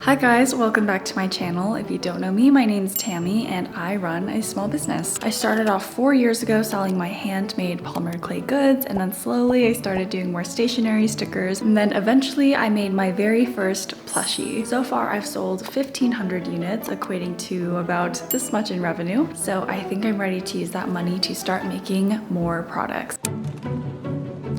Hi guys, welcome back to my channel. If you don't know me, my name's Tammy and I run a small business. I started off 4 years ago selling my handmade polymer clay goods, and then slowly I started doing more stationery stickers, and then eventually I made my very first plushie. So far I've sold 1,500 units, equating to about this much in revenue. So I think I'm ready to use that money to start making more products.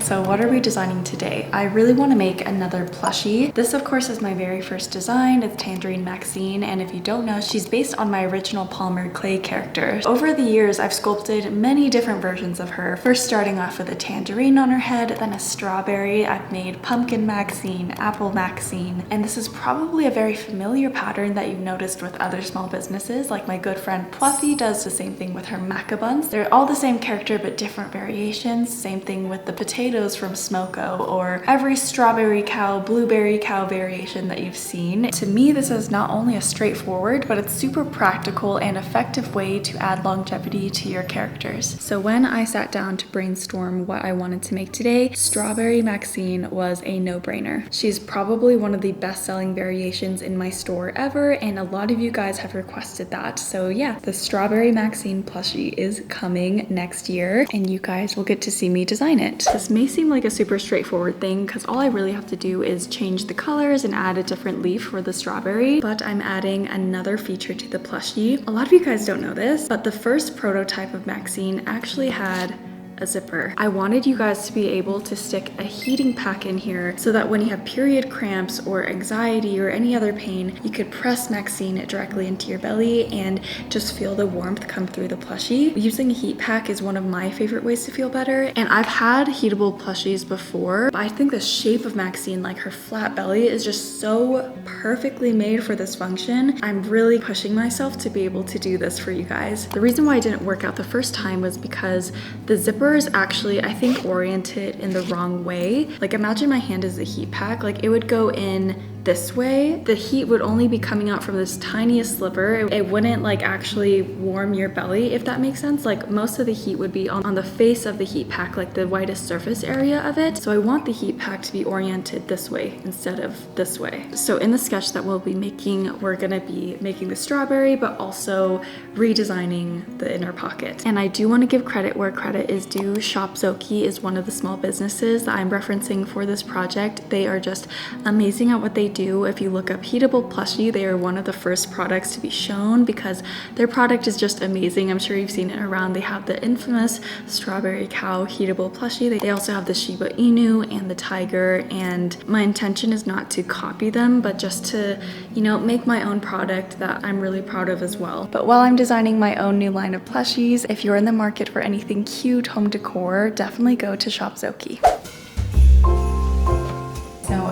So what are we designing today? I really want to make another plushie. This of course is my very first design. It's Tangerine Maxine, and if you don't know, she's based on my original polymer clay character. Over the years, I've sculpted many different versions of her. First starting off with a tangerine on her head, then a strawberry. I've made pumpkin Maxine, apple Maxine, and this is probably a very familiar pattern that you've noticed with other small businesses, like my good friend Plushie does the same thing with her maca buns. They're all the same character but different variations. Same thing with the potatoes from Smoko, or every strawberry cow, blueberry cow variation that you've seen. To me, this is not only a straightforward, but it's super practical and effective way to add longevity to your characters. So when I sat down to brainstorm what I wanted to make today, Strawberry Maxine was a no-brainer. She's probably one of the best-selling variations in my store ever, and a lot of you guys have requested that. So yeah, the Strawberry Maxine plushie is coming next year, and you guys will get to see me design it. This may seem like a super straightforward thing because all I really have to do is change the colors and add a different leaf for the strawberry, but I'm adding another feature to the plushie. A lot of you guys don't know this, but the first prototype of Maxine actually had a zipper. I wanted you guys to be able to stick a heating pack in here so that when you have period cramps or anxiety or any other pain, you could press Maxine directly into your belly and just feel the warmth come through the plushie. Using a heat pack is one of my favorite ways to feel better, and I've had heatable plushies before, but I think the shape of Maxine, like her flat belly, is just so perfectly made for this function. I'm really pushing myself to be able to do this for you guys. The reason why it didn't work out the first time was because the zipper is actually, I think, oriented in the wrong way. Like imagine my hand is a heat pack, like it would go in this way. The heat would only be coming out from this tiniest sliver. It wouldn't like actually warm your belly, if that makes sense. Like most of the heat would be on the face of the heat pack, like the widest surface area of it. So I want the heat pack to be oriented this way instead of this way. So in the sketch that we'll be making, we're gonna be making the strawberry, but also redesigning the inner pocket. And I do want to give credit where credit is due. Shop Zoki is one of the small businesses that I'm referencing for this project. They are just amazing at what they do. If you look up heatable plushie, they are one of the first products to be shown because their product is just amazing. I'm sure you've seen it around. They have the infamous strawberry cow heatable plushie. They also have the Shiba Inu and the tiger, and my intention is not to copy them, but just to, you know, make my own product that I'm really proud of as well. But while I'm designing my own new line of plushies, if you're in the market for anything cute home decor, definitely go to Shop Zoki.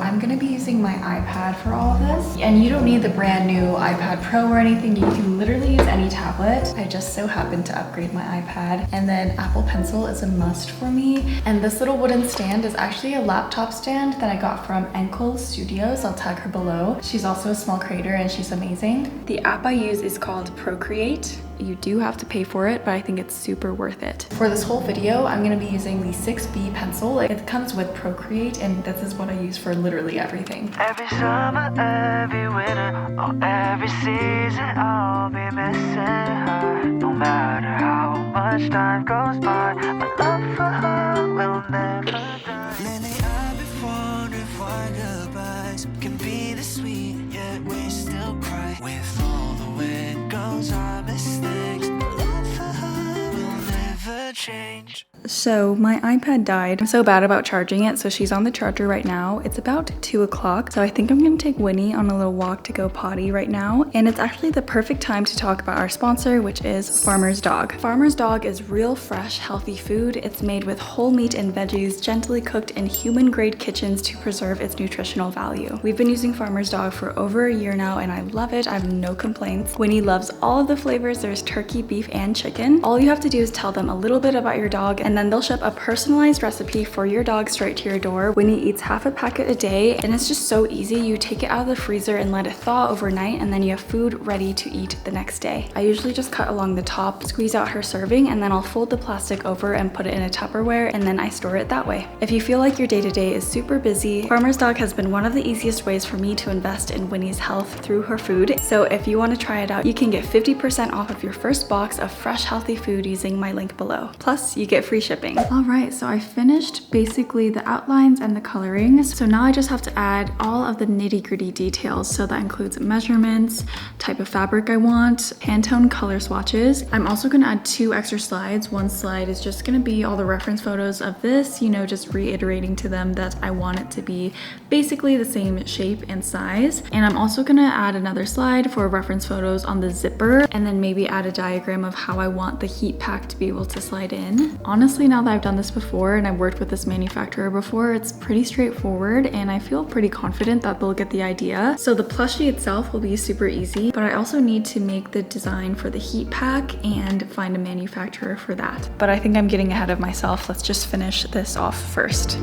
I'm gonna be using my iPad for all of this, and you don't need the brand new iPad Pro or anything. You can literally use any tablet. I just so happened to upgrade my iPad, and then Apple Pencil is a must for me. And this little wooden stand is actually a laptop stand that I got from Enkel Studios. I'll tag her below. She's also a small creator and she's amazing. The app I use is called Procreate. You do have to pay for it, but I think it's super worth it. For this whole video, I'm gonna be using the 6B pencil. It comes with Procreate, and this is what I use for literally everything. Every summer, every winter, or every season, I'll be missing her. No matter how much time goes by, my love for her will never die. Lately I've been wondering why goodbyes can be this sweet, yet we still cry. With all the wind goes our mistakes, my love for her will never change. So my iPad died. I'm so bad about charging it, so she's on the charger right now. It's about 2 o'clock, so I think I'm gonna take Winnie on a little walk to go potty right now. And it's actually the perfect time to talk about our sponsor, which is Farmer's Dog. Farmer's Dog is real, fresh, healthy food. It's made with whole meat and veggies, gently cooked in human-grade kitchens to preserve its nutritional value. We've been using Farmer's Dog for over a year now, and I love it. I have no complaints. Winnie loves all of the flavors. There's turkey, beef, and chicken. All you have to do is tell them a little bit about your dog, and then they'll ship a personalized recipe for your dog straight to your door. Winnie eats half a packet a day, and it's just so easy. You take it out of the freezer and let it thaw overnight, and then you have food ready to eat the next day. I usually just cut along the top, squeeze out her serving, and then I'll fold the plastic over and put it in a Tupperware, and then I store it that way. If you feel like your day-to-day is super busy, Farmer's Dog has been one of the easiest ways for me to invest in Winnie's health through her food. So if you want to try it out, you can get 50% off of your first box of fresh, healthy food using my link below. Plus, you get free shipping. All right, so I finished basically the outlines and the coloring. So now I just have to add all of the nitty-gritty details. So that includes measurements, type of fabric I want, Pantone color swatches. I'm also gonna add 2 extra slides. One slide is just gonna be all the reference photos of this, you know, just reiterating to them that I want it to be basically the same shape and size. And I'm also gonna add another slide for reference photos on the zipper, and then maybe add a diagram of how I want the heat pack to be able to slide in. Honestly, now that I've done this before and I've worked with this manufacturer before, it's pretty straightforward, and I feel pretty confident that they'll get the idea. So the plushie itself will be super easy, but I also need to make the design for the heat pack and find a manufacturer for that. But I think I'm getting ahead of myself. Let's just finish this off first.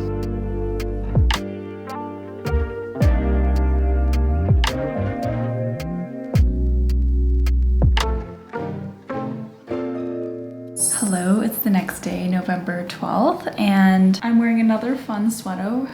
Hello, it's the next day, November 12th, and I'm wearing another fun sweato.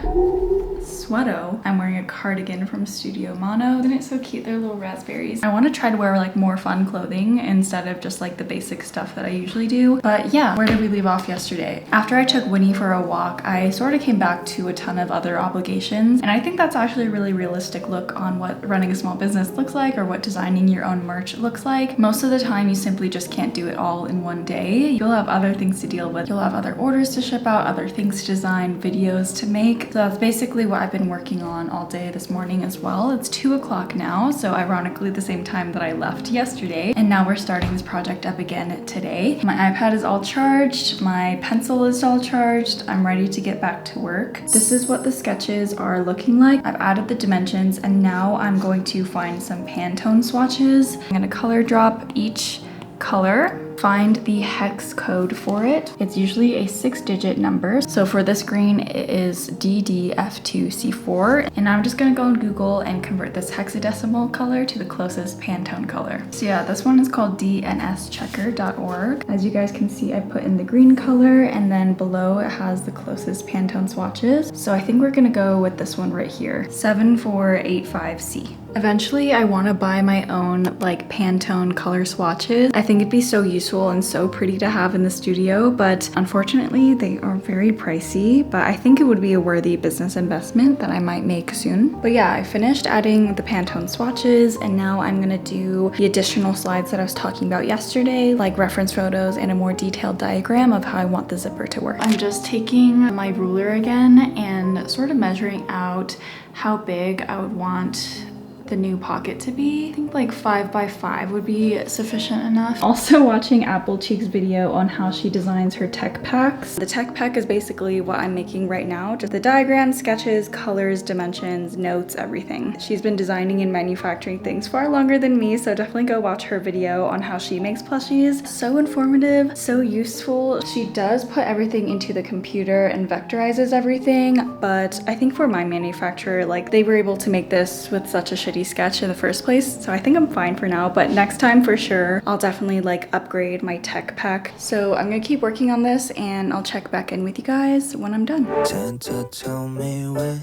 I'm wearing a cardigan from Studio Mono. Isn't it so cute? They're little raspberries. I want to try to wear like more fun clothing instead of just like the basic stuff that I usually do. But yeah, where did we leave off yesterday? After I took Winnie for a walk, I sort of came back to a ton of other obligations, and I think that's actually a really realistic look on what running a small business looks like, or what designing your own merch looks like. Most of the time, you simply just can't do it all in one day. You'll have other things to deal with. You'll have other orders to ship out, other things to design, videos to make. So that's basically what I've been working on all day this morning as well. It's 2 o'clock now, so ironically the same time that I left yesterday. And now we're starting this project up again today. My iPad is all charged. My pencil is all charged. I'm ready to get back to work. This is what the sketches are looking like. I've added the dimensions, and now I'm going to find some Pantone swatches. I'm gonna color drop each color, find the hex code for it. It's usually a 6-digit number. So for this green, it is DDF2C4. And I'm just gonna go on Google and convert this hexadecimal color to the closest Pantone color. So yeah, this one is called dnschecker.org. As you guys can see, I put in the green color, and then below it has the closest Pantone swatches. So I think we're gonna go with this one right here, 7485C. Eventually, I want to buy my own like Pantone color swatches. I think it'd be so useful and so pretty to have in the studio, but unfortunately they are very pricey, but I think it would be a worthy business investment that I might make soon. But yeah, I finished adding the Pantone swatches, and now I'm gonna do the additional slides that I was talking about yesterday, like reference photos and a more detailed diagram of how I want the zipper to work. I'm just taking my ruler again and sort of measuring out how big I would want the new pocket to be. I think like 5 by 5 would be sufficient enough. Also watching Apple Cheek's video on how she designs her tech packs. The tech pack is basically what I'm making right now. Just the diagrams, sketches, colors, dimensions, notes, everything. She's been designing and manufacturing things far longer than me, so definitely go watch her video on how she makes plushies. So informative, so useful. She does put everything into the computer and vectorizes everything, but I think for my manufacturer, like they were able to make this with such a shitty sketch in the first place, so I think I'm fine for now, but next time for sure I'll definitely like upgrade my tech pack. So I'm gonna keep working on this, and I'll check back in with you guys when I'm done. Tend to tell me when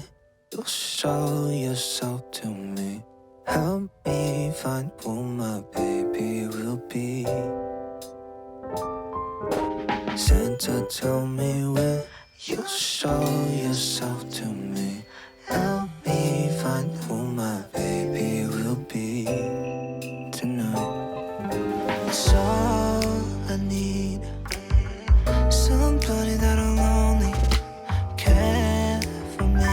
you'll show yourself to me. Help me find who my baby will be. Santa, tell me when you'll show yourself to me. Help me find who my baby will be tonight. It's all I need. Somebody that'll only care for me.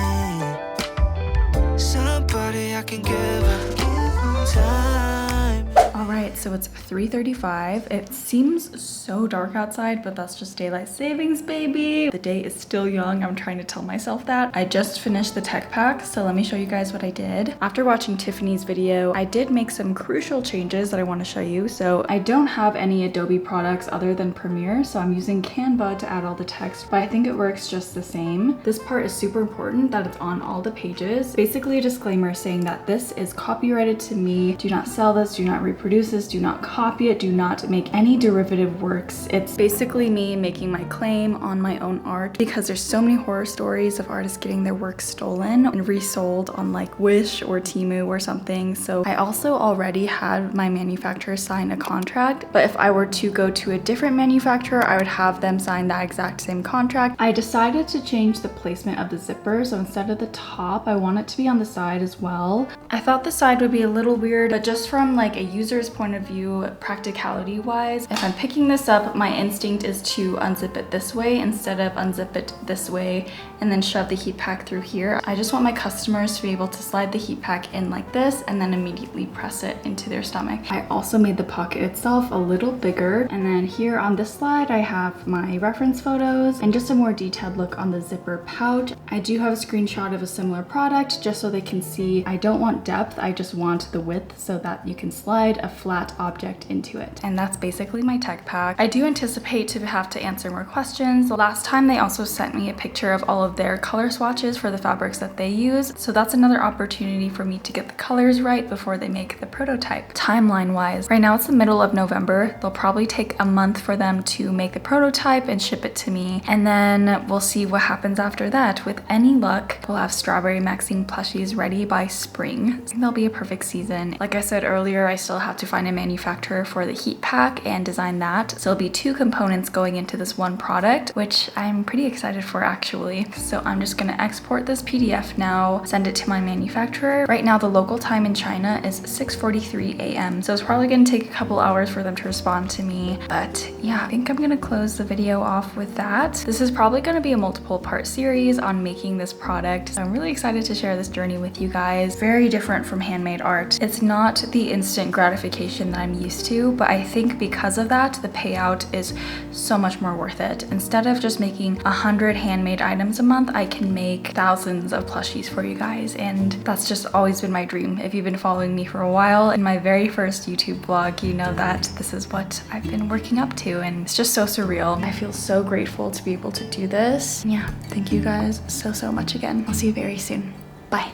Somebody I can give her time. All right, right, so it's 3:35. It seems so dark outside, but that's just daylight savings, baby. The day is still young. I'm trying to tell myself that. I just finished the tech pack, so let me show you guys what I did. After watching Tiffany's video, I did make some crucial changes that I want to show you. So I don't have any Adobe products other than Premiere, so I'm using Canva to add all the text, but I think it works just the same. This part is super important that it's on all the pages. Basically a disclaimer saying that this is copyrighted to me. Do not sell this, do not reproduce this, do not copy it, do not make any derivative works. It's basically me making my claim on my own art because there's so many horror stories of artists getting their work stolen and resold on like Wish or Temu or something. So I also already had my manufacturer sign a contract, but if I were to go to a different manufacturer, I would have them sign that exact same contract. I decided to change the placement of the zipper, so instead of the top, I want it to be on the side as well. I thought the side would be a little weird, but just from like a user's point of view, practicality wise, if I'm picking this up, my instinct is to unzip it this way instead of unzip it this way and then shove the heat pack through here. I just want my customers to be able to slide the heat pack in like this and then immediately press it into their stomach. I also made the pocket itself a little bigger, and then here on this slide I have my reference photos and just a more detailed look on the zipper pouch. I do have a screenshot of a similar product just so they can see. I don't want depth, I just want the width so that you can slide a flat object into it. And that's basically my tech pack. I do anticipate to have to answer more questions. The last time they also sent me a picture of all of their color swatches for the fabrics that they use, so that's another opportunity for me to get the colors right before they make the prototype. Timeline wise, right now it's the middle of November. They'll probably take a month for them to make the prototype and ship it to me, and then we'll see what happens after that. With any luck, we'll have Strawberry Maxine plushies ready by spring. I think they'll be a perfect season. Like I said earlier, I still have to find a manufacturer for the heat pack and design that, so it'll be 2 components going into this one product, which I'm pretty excited for actually. So I'm just gonna export this PDF now, send it to my manufacturer. Right now the local time in China is 6:43 a.m. so it's probably gonna take a couple hours for them to respond to me, but yeah, I think I'm gonna close the video off with that. This is probably gonna be a multiple part series on making this product, so I'm really excited to share this journey with you guys. Very different from handmade art. It's not the instant gratification that I'm used to, but I think because of that, the payout is so much more worth it. Instead of just making 100 handmade items a month, I can make thousands of plushies for you guys, and that's just always been my dream. If you've been following me for a while, in my very first YouTube vlog, you know that this is what I've been working up to, and it's just so surreal. I feel so grateful to be able to do this. Yeah, thank you guys so much again. I'll see you very soon. Bye.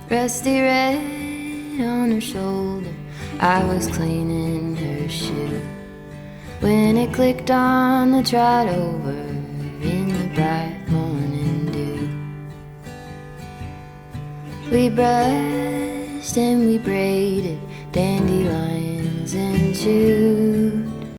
Rusty red on her shoulder, I was cleaning her shoe when it clicked on the trot over in the bright morning dew. We brushed and we braided dandelions into